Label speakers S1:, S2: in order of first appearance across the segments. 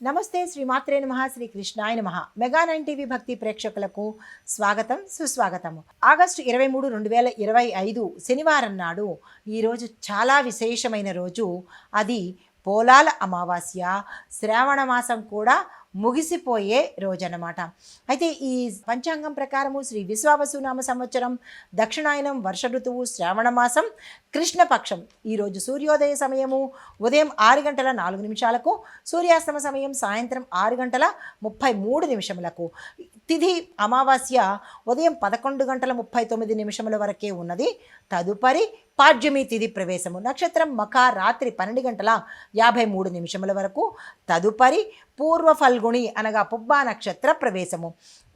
S1: నమస్తే శ్రీమాత్రే నమః శ్రీ కృష్ణాయ నమః. మెగా 9 టీవీ భక్తి ప్రేక్షకులకు స్వాగతం సుస్వాగతము. ఆగస్టు 23, 2025 శనివారం నాడు ఈరోజు చాలా విశేషమైన రోజు. అది పోలాల అమావాస్య. శ్రావణ మాసం కూడా ముగిసిపోయే రోజు అన్నమాట. అయితే ఈ పంచాంగం ప్రకారము శ్రీ విశ్వావసునామ సంవత్సరం, దక్షిణాయనం, వర్ష ఋతువు, శ్రావణ మాసం, కృష్ణపక్షం. ఈరోజు సూర్యోదయ సమయము ఉదయం 6:04, సూర్యాస్తమ సమయం సాయంత్రం 6:33 తిథి అమావాస్య ఉదయం 11:39 వరకే ఉన్నది. తదుపరి పాడ్యమి తిథి ప్రవేశము. నక్షత్రం మఖ రాత్రి 12:53 వరకు. తదుపరి పూర్వ ఫల్గుణి అనగా పుబ్బా నక్షత్ర ప్రవేశము.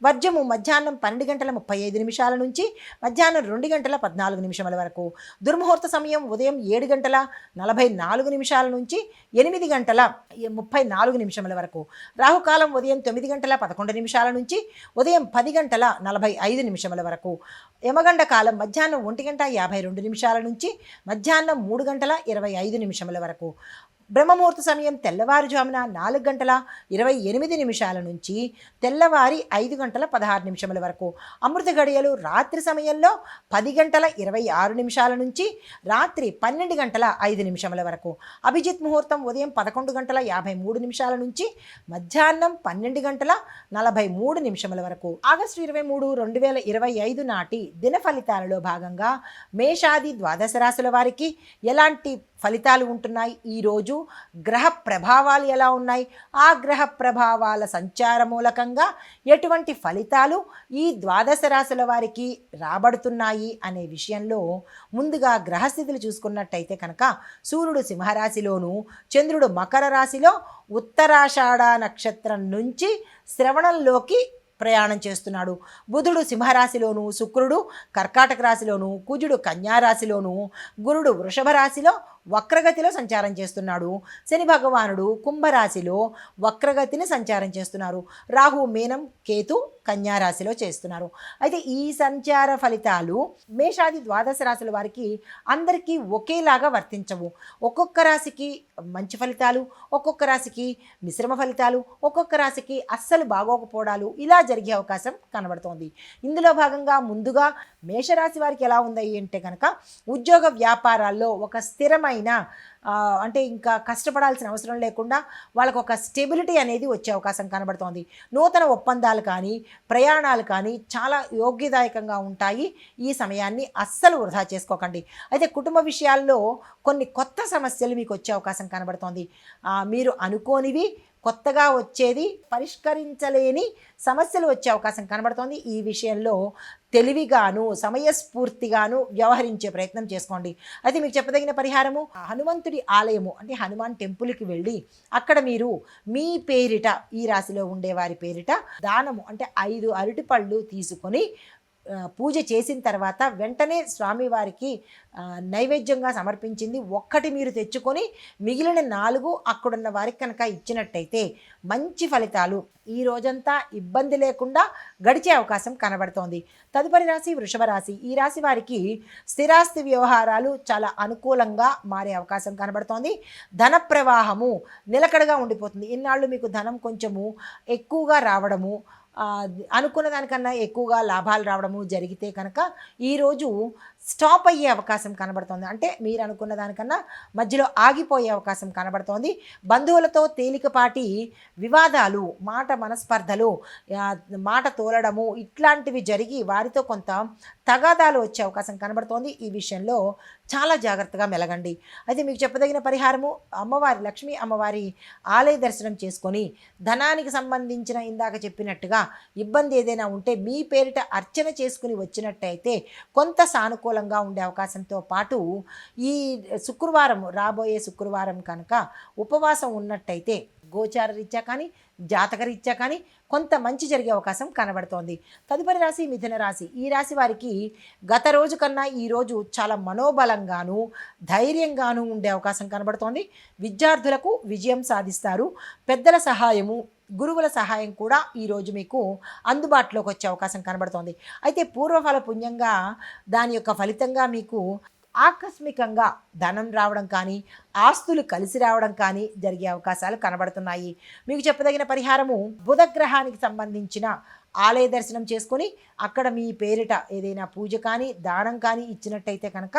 S1: వర్జము మధ్యాహ్నం 12:35 నుంచి మధ్యాహ్నం 2:14 వరకు. దుర్ముహూర్త సమయం ఉదయం 7:44 నుంచి 8:34 వరకు. రాహుకాలం ఉదయం 9:11 నుంచి ఉదయం 10:45 వరకు. యమగండ కాలం మధ్యాహ్నం 1:52 నుంచి మధ్యాహ్నం 3:25 వరకు. బ్రహ్మముహూర్త సమయం తెల్లవారుజామున 4:28 నుంచి తెల్లవారి 5:16 వరకు. అమృత గడియలు రాత్రి సమయంలో 10:26 నుంచి రాత్రి 12:05 వరకు. అభిజిత్ ముహూర్తం ఉదయం 11:53 నుంచి మధ్యాహ్నం 12:43 వరకు. ఆగస్టు 23, 2025 నాటి దిన ఫలితాలలో భాగంగా మేషాది ద్వాదశ రాశుల వారికి ఎలాంటి ఫలితాలు ఉంటున్నాయి, ఈరోజు గ్రహ ప్రభావాలు ఎలా ఉన్నాయి, ఆ గ్రహ ప్రభావాల సంచార మూలకంగా ఎటువంటి ఫలితాలు ఈ ద్వాదశ రాశుల వారికి రాబడుతున్నాయి అనే విషయంలో ముందుగా గ్రహస్థితులు చూసుకున్నట్టయితే కనుక సూర్యుడు సింహరాశిలోను, చంద్రుడు మకర రాశిలో ఉత్తరాషాఢ నక్షత్రం నుంచి శ్రవణంలోకి ప్రయాణం చేస్తున్నాడు. బుధుడు సింహరాశిలోను, శుక్రుడు కర్కాటక రాశిలోను, కుజుడు కన్యా రాశిలోను, గురుడు వృషభ రాశిలో వక్రగతిలో సంచారం చేస్తున్నాడు. శని భగవానుడు కుంభరాశిలో వక్రగతిని సంచారం చేస్తున్నారు. రాహు మీనం, కేతు కన్యా రాశిలో చేస్తున్నారు. అయితే ఈ సంచార ఫలితాలు మేషాది ద్వాదశ రాశుల వారికి అందరికీ ఒకేలాగా వర్తించవు. ఒక్కొక్క రాశికి మంచి ఫలితాలు, ఒక్కొక్క రాశికి మిశ్రమ ఫలితాలు, ఒక్కొక్క రాశికి అస్సలు బాగోకపోవడాలు ఇలా జరిగే అవకాశం కనబడుతోంది. ఇందులో భాగంగా ముందుగా మేషరాశి వారికి ఎలా ఉంది అంటే కనుక ఉద్యోగ వ్యాపారాల్లో ఒక స్థిరమైన అంటే ఇంకా కష్టపడాల్సిన అవసరం లేకుండా వాళ్ళకు ఒక స్టెబిలిటీ అనేది వచ్చే అవకాశం కనబడుతోంది. నూతన ఒప్పందాలు కానీ ప్రయాణాలు కానీ చాలా యోగ్యదాయకంగా ఉంటాయి. ఈ సమయాన్ని అస్సలు వృధా చేసుకోకండి. అయితే కుటుంబ విషయాల్లో కొన్ని కొత్త సమస్యలు మీకు వచ్చే అవకాశం కనబడుతోంది. మీరు అనుకోనివి కొత్తగా వచ్చేది పరిష్కరించలేని సమస్యలు వచ్చే అవకాశం కనబడుతోంది. ఈ విషయంలో తెలివిగాను సమయస్ఫూర్తిగాను వ్యవహరించే ప్రయత్నం చేసుకోండి. అయితే మీకు చెప్పదగిన పరిహారము హనుమంతుడి ఆలయము అంటే హనుమాన్ టెంపుల్కి వెళ్ళి అక్కడ మీరు మీ పేరిట ఈ రాశిలో ఉండేవారి పేరిట దానము అంటే 5 అరటిపళ్ళు తీసుకొని పూజ చేసిన తర్వాత వెంటనే స్వామివారికి నైవేద్యంగా సమర్పించింది ఒక్కటి మీరు తెచ్చుకొని మిగిలిన 4 అక్కడున్న వారికి కనుక ఇచ్చినట్టయితే మంచి ఫలితాలు ఈ రోజంతా ఇబ్బంది లేకుండా గడిచే అవకాశం కనబడుతోంది. తదుపరి రాశి వృషభ రాశి. ఈ రాశి వారికి స్థిరాస్తి వ్యవహారాలు చాలా అనుకూలంగా మారే అవకాశం కనబడుతోంది. ధన ప్రవాహము నిలకడగా ఉండిపోతుంది. ఇన్నాళ్ళు మీకు ధనం కొంచెము ఎక్కువగా రావడము, అనుకున్న దానికన్నా ఎక్కువగా లాభాలు రావడము జరిగితే కనుక ఈరోజు స్టాప్ అయ్యే అవకాశం కనబడుతోంది. అంటే మీరు అనుకున్న దానికన్నా మధ్యలో ఆగిపోయే అవకాశం కనబడుతోంది. బంధువులతో తేలికపాటి వివాదాలు, మాట మనస్పర్ధలు, మాట తోలడము ఇట్లాంటివి జరిగి వారితో కొంత తగాదాలు వచ్చే అవకాశం కనబడుతోంది. ఈ విషయంలో చాలా జాగ్రత్తగా మెలగండి. అయితే మీకు చెప్పదగిన పరిహారము అమ్మవారి లక్ష్మీ అమ్మవారి ఆలయ దర్శనం చేసుకొని ధనానికి సంబంధించిన ఇందాక చెప్పినట్టుగా ఇబ్బంది ఏదైనా ఉంటే మీ పేరిట అర్చన చేసుకుని వచ్చినట్టయితే కొంత సానుకూలంగా ఉండే అవకాశంతో పాటు ఈ శుక్రవారం రాబోయే శుక్రవారం కనుక ఉపవాసం ఉన్నట్టయితే గోచార రీత్యా కానీ జాతక రీత్యా కానీ కొంత మంచి జరిగే అవకాశం కనబడుతోంది. తదుపరి రాశి మిథున రాశి. ఈ రాశి వారికి గత రోజు కన్నా ఈరోజు చాలా మనోబలంగాను ధైర్యంగాను ఉండే అవకాశం కనబడుతోంది. విద్యార్థులకు విజయం సాధిస్తారు. పెద్దల సహాయము, గురువుల సహాయం కూడా ఈరోజు మీకు అందుబాటులోకి వచ్చే అవకాశం కనబడుతోంది. అయితే పూర్వఫల పుణ్యంగా దాని యొక్క ఫలితంగా మీకు ఆకస్మికంగా ధనం రావడం కానీ, ఆస్తులు కలిసి రావడం కానీ జరిగే అవకాశాలు కనబడుతున్నాయి. మీకు చెప్పదగిన పరిహారము, బుధగ్రహానికి సంబంధించిన ఆలయ దర్శనం చేసుకొని అక్కడ మీ పేరిట ఏదైనా పూజ కానీ దానం కానీ ఇచ్చినట్టయితే కనుక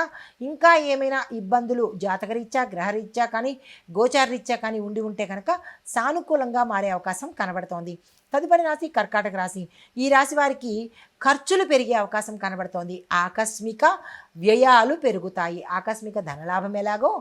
S1: ఇంకా ఏమైనా ఇబ్బందులు జాతకరీత్యా గ్రహరీత్యా కానీ గోచారరీత్యా కానీ ఉండి ఉంటే కనుక సానుకూలంగా మారే అవకాశం కనబడుతోంది. తదుపరి రాశి కర్కాటక రాశి. ఈ రాశి వారికి ఖర్చులు పెరిగే అవకాశం కనబడుతోంది. ఆకస్మిక వ్యయాలు పెరుగుతాయి. ఆకస్మిక ధనలాభం ఎలాగో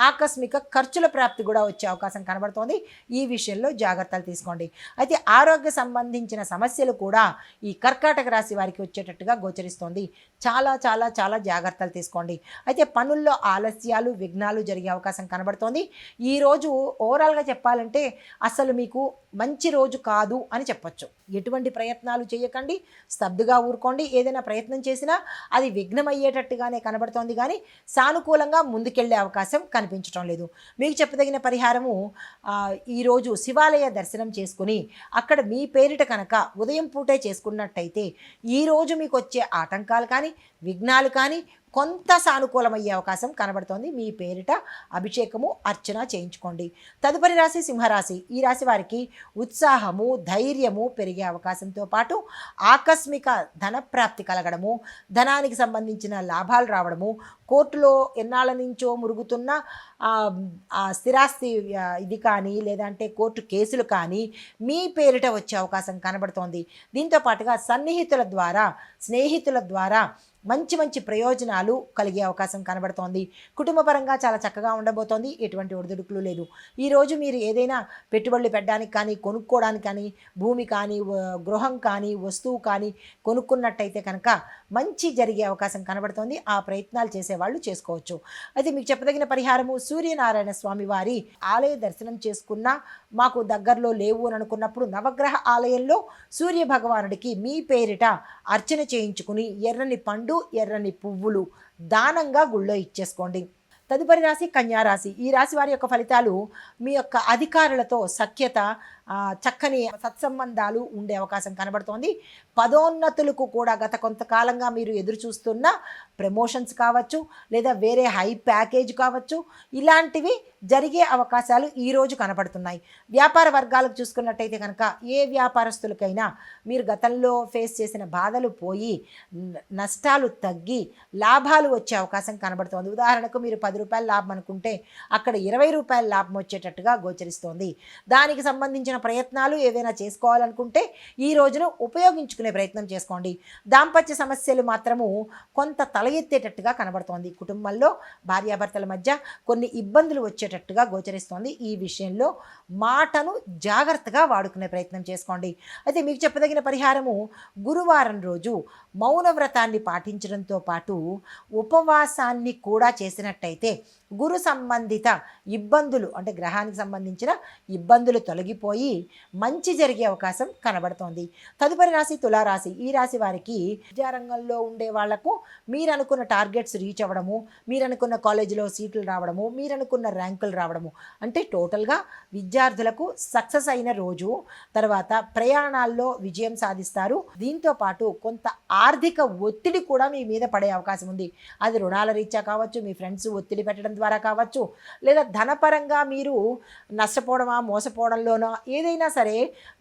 S1: ఆకస్మిక ఖర్చుల ప్రాప్తి కూడా వచ్చే అవకాశం కనబడుతోంది. ఈ విషయంలో జాగ్రత్తలు తీసుకోండి. అయితే ఆరోగ్య సంబంధించిన సమస్యలు కూడా ఈ కర్కాటక రాశి వారికి వచ్చేటట్టుగా గోచరిస్తోంది. చాలా చాలా చాలా జాగ్రత్తలు తీసుకోండి. అయితే పనుల్లో ఆలస్యాలు విఘ్నాలు జరిగే అవకాశం కనబడుతోంది. ఈరోజు ఓవరాల్గా చెప్పాలంటే అసలు మీకు మంచి రోజు కాదు అని చెప్పొచ్చు. ఎటువంటి ప్రయత్నాలు చేయకండి, స్తబ్దుగా ఊరుకోండి. ఏదైనా ప్రయత్నం చేసినా అది విఘ్నమయ్యేటట్టుగానే కనబడుతోంది కానీ సానుకూలంగా ముందుకెళ్లే అవకాశం కనిపించడం లేదు. మీకు చెప్పదగిన పరిహారము, ఈరోజు శివాలయ దర్శనం చేసుకుని అక్కడ మీ పేరిట కనుక ఉదయం పూటే చేసుకున్నట్టయితే ఈరోజు మీకు వచ్చే ఆటంకాలు కానీ విఘ్నాలు కానీ కొంత సానుకూలమయ్యే అవకాశం కనబడుతోంది. మీ పేరిట అభిషేకము అర్చన చేయించుకోండి. తదుపరి రాశి సింహరాశి. ఈ రాశి వారికి ఉత్సాహము ధైర్యము పెరిగే అవకాశంతో పాటు ఆకస్మిక ధన ప్రాప్తి కలగడము, ధనానికి సంబంధించిన లాభాలు రావడము, కోర్టులో ఎన్నాళ్ళ నుంచో మురుగుతున్న స్థిరాస్తి ఇది కానీ లేదంటే కోర్టు కేసులు కానీ మీ పేరిట వచ్చే అవకాశం కనబడుతోంది. దీంతో పాటుగా సన్నిహితుల ద్వారా స్నేహితుల ద్వారా మంచి మంచి ప్రయోజనాలు కలిగే అవకాశం కనబడుతోంది. కుటుంబపరంగా చాలా చక్కగా ఉండబోతోంది. ఎటువంటి ఒడిదుడుకులు లేదు. ఈరోజు మీరు ఏదైనా పెట్టుబడులు పెట్టడానికి కానీ కొనుక్కోవడానికి కానీ భూమి కానీ గృహం కానీ వస్తువు కానీ కొనుక్కున్నట్టయితే కనుక మంచి జరిగే అవకాశం కనబడుతోంది. ఆ ప్రయత్నాలు చేసేవాళ్ళు చేసుకోవచ్చు. అయితే మీకు చెప్పదగిన పరిహారము, సూర్యనారాయణ స్వామి వారి ఆలయ దర్శనం చేసుకున్నా మాకు దగ్గరలో లేవు అని అనుకున్నప్పుడు నవగ్రహ ఆలయంలో సూర్య భగవానుడికి మీ పేరిట అర్చన చేయించుకుని ఎర్రని పండు ఎర్రని పువ్వులు దానంగా గుళ్ళో ఇచ్చేసుకోండి. తదుపరి రాశి కన్యారాశి. ఈ రాశి వారి యొక్క ఫలితాలు, మీ యొక్క అధికారులతో సఖ్యత, చక్కని సత్సంబంధాలు ఉండే అవకాశం కనబడుతోంది. పదోన్నతులకు కూడా గత కొంతకాలంగా మీరు ఎదురు చూస్తున్న ప్రమోషన్స్ కావచ్చు లేదా వేరే హై ప్యాకేజ్ కావచ్చు, ఇలాంటివి జరిగే అవకాశాలు ఈరోజు కనబడుతున్నాయి. వ్యాపార వర్గాలకు చూసుకున్నట్టయితే కనుక ఏ వ్యాపారస్తులకైనా మీరు గతంలో ఫేస్ చేసిన బాధలు పోయి నష్టాలు తగ్గి లాభాలు వచ్చే అవకాశం కనబడుతోంది. ఉదాహరణకు మీరు 10 రూపాయల లాభం అనుకుంటే అక్కడ 20 రూపాయల లాభం వచ్చేటట్టుగా గోచరిస్తోంది. దానికి సంబంధించిన ప్రయత్నాలు ఏవైనా చేసుకోవాలనుకుంటే ఈ రోజును ఉపయోగించుకునే ప్రయత్నం చేసుకోండి. దాంపత్య సమస్యలు మాత్రము కొంత తల ఎత్తేటట్టుగా కనబడుతోంది. కుటుంబంలో భార్యాభర్తల మధ్య కొన్ని ఇబ్బందులు వచ్చేటట్టుగా గోచరిస్తోంది. ఈ విషయంలో మాటను జాగ్రత్తగా వాడుకునే ప్రయత్నం చేసుకోండి. అయితే మీకు చెప్పదగిన పరిహారము, గురువారం రోజు మౌన వ్రతాన్ని పాటించడంతో పాటు ఉపవాసాన్ని కూడా చేసినట్టయితే గురు సంబంధిత ఇబ్బందులు అంటే గ్రహానికి సంబంధించిన ఇబ్బందులు తొలగిపోయి మంచి జరిగే అవకాశం కనబడుతోంది. తదుపరి రాశి తులారాశి. ఈ రాశి వారికి విద్యారంగంలో ఉండే వాళ్లకు మీరు అనుకున్న టార్గెట్స్ రీచ్ అవ్వడము, మీరు అనుకున్న కాలేజీలో సీట్లు రావడము, మీరు అనుకున్న ర్యాంకులు రావడము, అంటే టోటల్గా విద్యార్థులకు సక్సెస్ అయిన రోజు. తర్వాత ప్రయాణాల్లో విజయం సాధిస్తారు. దీంతో పాటు కొంత ఆర్థిక ఒత్తిడి కూడా మీ మీద పడే అవకాశం ఉంది. అది రుణాల రీత్యా కావచ్చు, మీ ఫ్రెండ్స్ ఒత్తిడి పెట్టడం ద్వారా కావచ్చు, లేదా ధనపరంగా మీరు నష్టపోవడమా మోసపోవడంలోనో ఏదైనా సరే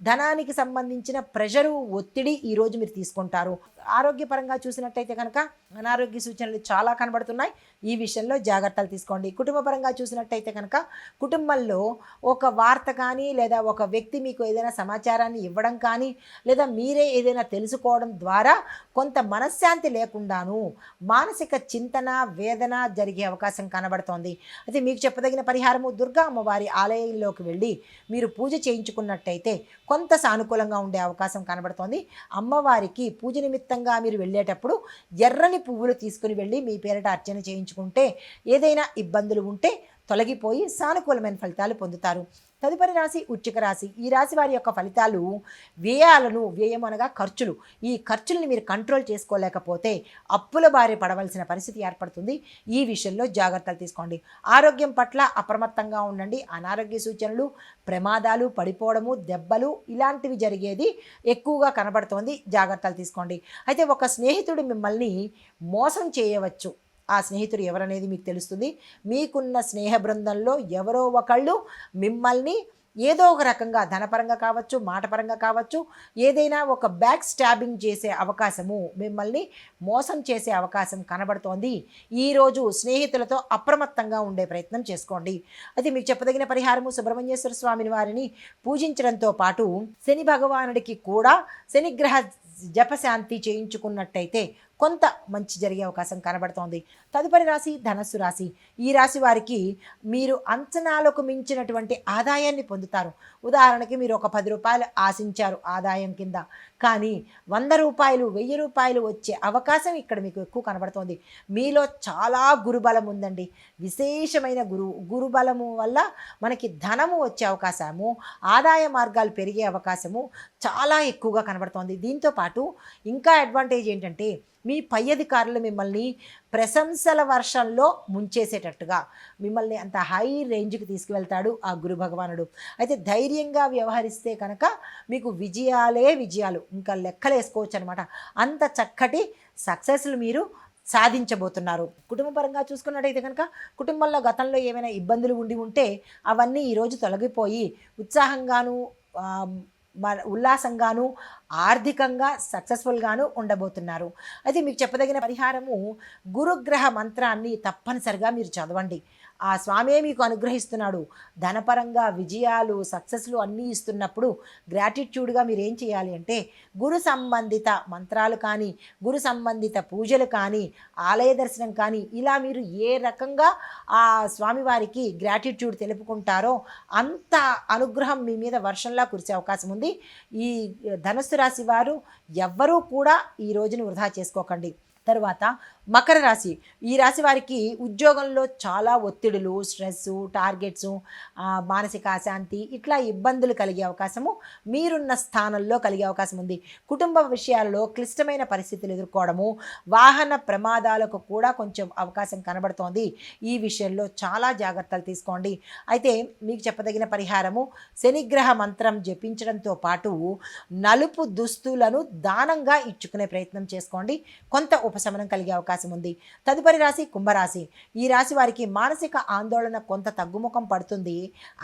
S1: ధనానికి సంబంధించిన ప్రెషరు ఒత్తిడి ఈరోజు మీరు తీసుకుంటారు. ఆరోగ్యపరంగా చూసినట్టయితే కనుక అనారోగ్య సూచనలు చాలా కనబడుతున్నాయి. ఈ విషయంలో జాగ్రత్తలు తీసుకోండి. కుటుంబపరంగా చూసినట్టయితే కనుక కుటుంబంలో ఒక వార్త కానీ లేదా ఒక వ్యక్తి మీకు ఏదైనా సమాచారాన్ని ఇవ్వడం కానీ లేదా మీరే ఏదైనా తెలుసుకోవడం ద్వారా కొంత మనశ్శాంతి లేకుండాను మానసిక చింతన వేదన జరిగే అవకాశం కనబడుతోంది. అయితే మీకు చెప్పదగిన పరిహారము, దుర్గా అమ్మవారి ఆలయంలోకి వెళ్ళి మీరు పూజ చేయించుకున్నట్టయితే కొంత సానుకూలంగా ఉండే అవకాశం కనబడుతోంది. అమ్మవారికి పూజ నిమిత్తంగా మీరు వెళ్ళేటప్పుడు ఎర్రని పువ్వులు తీసుకుని వెళ్ళి మీ పేరిట అర్చన చేయించుకుంటే ఏదైనా ఇబ్బందులు ఉంటే తొలగిపోయి సానుకూలమైన ఫలితాలు పొందుతారు. తదుపరి రాశి వృశ్చిక రాశి. ఈ రాశి వారి యొక్క ఫలితాలు, వ్యయం అనగా ఖర్చులు. ఈ ఖర్చుల్ని మీరు కంట్రోల్ చేసుకోలేకపోతే అప్పుల బారి పడవలసిన పరిస్థితి ఏర్పడుతుంది. ఈ విషయంలో జాగ్రత్తలు తీసుకోండి. ఆరోగ్యం పట్ల అప్రమత్తంగా ఉండండి. అనారోగ్య సూచనలు, ప్రమాదాలు, పడిపోవడము, దెబ్బలు ఇలాంటివి జరిగేది ఎక్కువగా కనబడుతోంది. జాగ్రత్తలు తీసుకోండి. అయితే ఒక స్నేహితుడు మిమ్మల్ని మోసం చేయవచ్చు. ఆ స్నేహితుడు ఎవరనేది మీకు తెలుస్తుంది. మీకున్న స్నేహ బృందంలో ఎవరో ఒకళ్ళు మిమ్మల్ని ఏదో ఒక రకంగా ధనపరంగా కావచ్చు, మాటపరంగా కావచ్చు, ఏదైనా ఒక బ్యాక్ స్టాబింగ్ చేసే అవకాశము, మిమ్మల్ని మోసం చేసే అవకాశం కనబడుతోంది. ఈరోజు స్నేహితులతో అప్రమత్తంగా ఉండే ప్రయత్నం చేసుకోండి. అయితే మీకు చెప్పదగిన పరిహారము, సుబ్రహ్మణ్యేశ్వర స్వామిని వారిని పూజించడంతో పాటు శని భగవానుడికి కూడా శనిగ్రహ జపశాంతి చేయించుకున్నట్టయితే కొంత మంచి జరిగే అవకాశం కనబడుతోంది. తదుపరి రాశి ధనస్సు రాశి. ఈ రాశి వారికి మీరు అంచనాలకు మించినటువంటి ఆదాయాన్ని పొందుతారు. ఉదాహరణకి మీరు ఒక 10 రూపాయలు ఆశించారు ఆదాయం కింద, కానీ 100 రూపాయలు 1000 రూపాయలు వచ్చే అవకాశం ఇక్కడ మీకు ఎక్కువ కనబడుతోంది. మీలో చాలా గురుబలం ఉందండి. విశేషమైన గురుబలము వల్ల మనకి ధనము వచ్చే అవకాశము, ఆదాయ మార్గాలు పెరిగే అవకాశము చాలా ఎక్కువగా కనబడుతోంది. దీంతో పాటు ఇంకా అడ్వాంటేజ్ ఏంటంటే మీ పై అధికారులు మిమ్మల్ని ప్రశంసల వర్షంలో ముంచేసేటట్టుగా మిమ్మల్ని అంత హై రేంజ్కి తీసుకువెళ్తాడు ఆ గురు భగవానుడు. అయితే ధైర్యంగా వ్యవహరిస్తే కనుక మీకు విజయాలే విజయాలు, ఇంకా లెక్కలేసుకోవచ్చు అనమాట. అంత చక్కటి సక్సెస్లు మీరు సాధించబోతున్నారు. కుటుంబపరంగా చూసుకున్నట్టయితే కనుక కుటుంబంలో గతంలో ఏమైనా ఇబ్బందులు ఉంటే అవన్నీ ఈరోజు తొలగిపోయి ఉత్సాహంగాను ఉల్లాసంగాను ఆర్థికంగా సక్సెస్ఫుల్గాను ఉండబోతున్నారు. అయితే మీకు చెప్పదగిన పరిహారము, గురుగ్రహ మంత్రాన్ని తప్పనిసరిగా మీరు చదవండి. ఆ స్వామే మీకు అనుగ్రహిస్తున్నాడు. ధనపరంగా విజయాలు సక్సెస్లు అన్నీ ఇస్తున్నప్పుడు గ్రాటిట్యూడ్గా మీరు ఏం చేయాలి అంటే గురు సంబంధిత మంత్రాలు కానీ, గురు సంబంధిత పూజలు కానీ, ఆలయ దర్శనం కానీ, ఇలా మీరు ఏ రకంగా ఆ స్వామివారికి గ్రాటిట్యూడ్ తెలుపుకుంటారో అంత అనుగ్రహం మీ మీద వర్షంలా కురిసే అవకాశం ఉంది. ఈ ధనుస్సు రాశి వారు ఎవ్వరూ కూడా ఈ రోజుని వృధా చేసుకోకండి. తరువాత మకర రాశి. ఈ రాశి వారికి ఉద్యోగంలో చాలా ఒత్తిడులు, స్ట్రెస్సు, టార్గెట్సు, మానసిక అశాంతి ఇట్లా ఇబ్బందులు కలిగే అవకాశము మీరున్న స్థానంలో కలిగే అవకాశం ఉంది. కుటుంబ విషయాల్లో క్లిష్టమైన పరిస్థితులు ఎదుర్కోవడము, వాహన ప్రమాదాలకు కూడా కొంచెం అవకాశం కనబడుతోంది. ఈ విషయంలో చాలా జాగ్రత్తలు తీసుకోండి. అయితే మీకు చెప్పదగిన పరిహారము, శనిగ్రహ మంత్రం జపించడంతో పాటు నలుపు దుస్తులను దానంగా ఇచ్చుకునే ప్రయత్నం చేసుకోండి. కొంత ఉపశమనం కలిగే అవకాశం ఉంది. తదుపరి రాశి కుంభరాశి. ఈ రాశి వారికి మానసిక ఆందోళన కొంత తగ్గుముఖం పడుతుంది.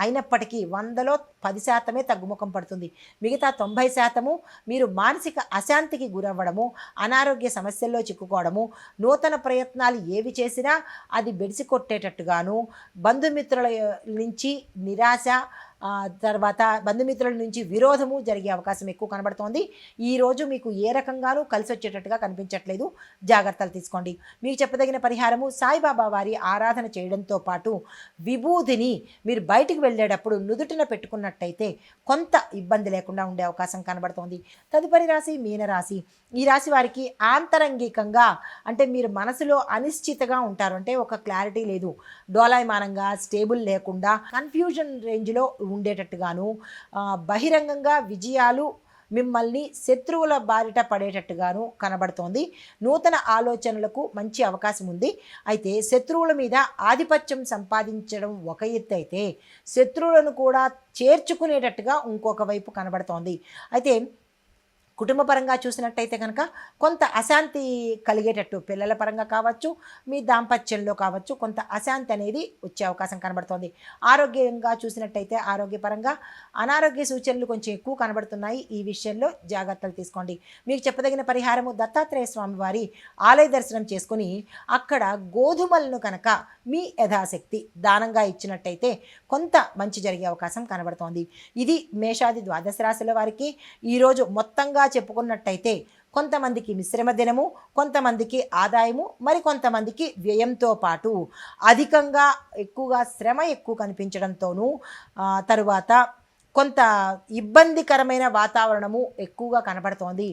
S1: అయినప్పటికీ 100లో 10% తగ్గుముఖం పడుతుంది. మిగతా 90% మీరు మానసిక అశాంతికి గురవ్వడము, అనారోగ్య సమస్యల్లో చిక్కుకోవడము, నూతన ప్రయత్నాలు ఏవి చేసినా అది బెడిసి కొట్టేటట్టుగాను, బంధుమిత్రుల నుంచి నిరాశ, తర్వాత బంధుమిత్రుల నుంచి విరోధము జరిగే అవకాశం ఎక్కువ కనబడుతోంది. ఈరోజు మీకు ఏ రకంగానూ కలిసి వచ్చేటట్టుగా కనిపించట్లేదు. జాగ్రత్తలు తీసుకోండి. మీకు చెప్పదగిన పరిహారము, సాయిబాబా వారి ఆరాధన చేయడంతో పాటు విభూతిని మీరు బయటికి వెళ్ళేటప్పుడు నుదుటిన పెట్టుకున్నట్టయితే కొంత ఇబ్బంది లేకుండా ఉండే అవకాశం కనబడుతోంది. తదుపరి రాశి మీనరాశి. ఈ రాశి వారికి ఆంతరంగికంగా అంటే మీరు మనసులో అనిశ్చితగా ఉంటారు. అంటే ఒక క్లారిటీ లేదు, డోలాయమానంగా స్టేబుల్ లేకుండా కన్ఫ్యూజన్ రేంజ్లో ఉండేటట్టుగాను, బహిరంగంగా విజయాలు మిమ్మల్ని శత్రువుల బారిట పడేటట్టుగాను కనబడుతోంది. నూతన ఆలోచనలకు మంచి అవకాశం ఉంది. అయితే శత్రువుల మీద ఆధిపత్యం సంపాదించడం ఒక ఎత్తు అయితే, శత్రువులను కూడా చేర్చుకునేటట్టుగా ఇంకొక వైపు కనబడుతోంది. అయితే కుటుంబ పరంగా చూసినట్టయితే కనుక కొంత అశాంతి కలిగేటట్టు, పిల్లల పరంగా కావచ్చు, మీ దాంపత్యంలో కావచ్చు, కొంత అశాంతి అనేది వచ్చే అవకాశం కనబడుతోంది. ఆరోగ్యంగా చూసినట్టయితే ఆరోగ్యపరంగా అనారోగ్య సూచనలు కొంచెం ఎక్కువ కనబడుతున్నాయి. ఈ విషయంలో జాగ్రత్తలు తీసుకోండి. మీకు చెప్పదగిన పరిహారము, దత్తాత్రేయ స్వామి వారి ఆలయ దర్శనం చేసుకుని అక్కడ గోధుమలను కనుక మీ యథాశక్తి దానంగా ఇచ్చినట్టయితే కొంత మంచి జరిగే అవకాశం కనబడుతోంది. ఇది మేషాది ద్వాదశ రాశుల వారికి ఈరోజు మొత్తంగా చెప్పుకున్నట్టయితే కొంతమందికి మిశ్రమ దినము, కొంతమందికి ఆదాయము, మరి కొంతమందికి వ్యయంతో పాటు అధికంగా ఎక్కువగా శ్రమ ఎక్కువ కనిపించడంతోనూ, తరువాత కొంత ఇబ్బందికరమైన వాతావరణము ఎక్కువగా కనబడుతోంది.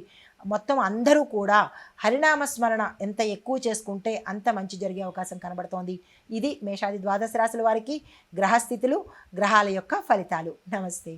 S1: మొత్తం అందరూ కూడా హరినామస్మరణ ఎంత ఎక్కువ చేసుకుంటే అంత మంచి జరిగే అవకాశం కనబడుతోంది. ఇది మేషాది ద్వాదశ రాశుల వారికి గ్రహస్థితులు, గ్రహాల యొక్క ఫలితాలు. నమస్తే.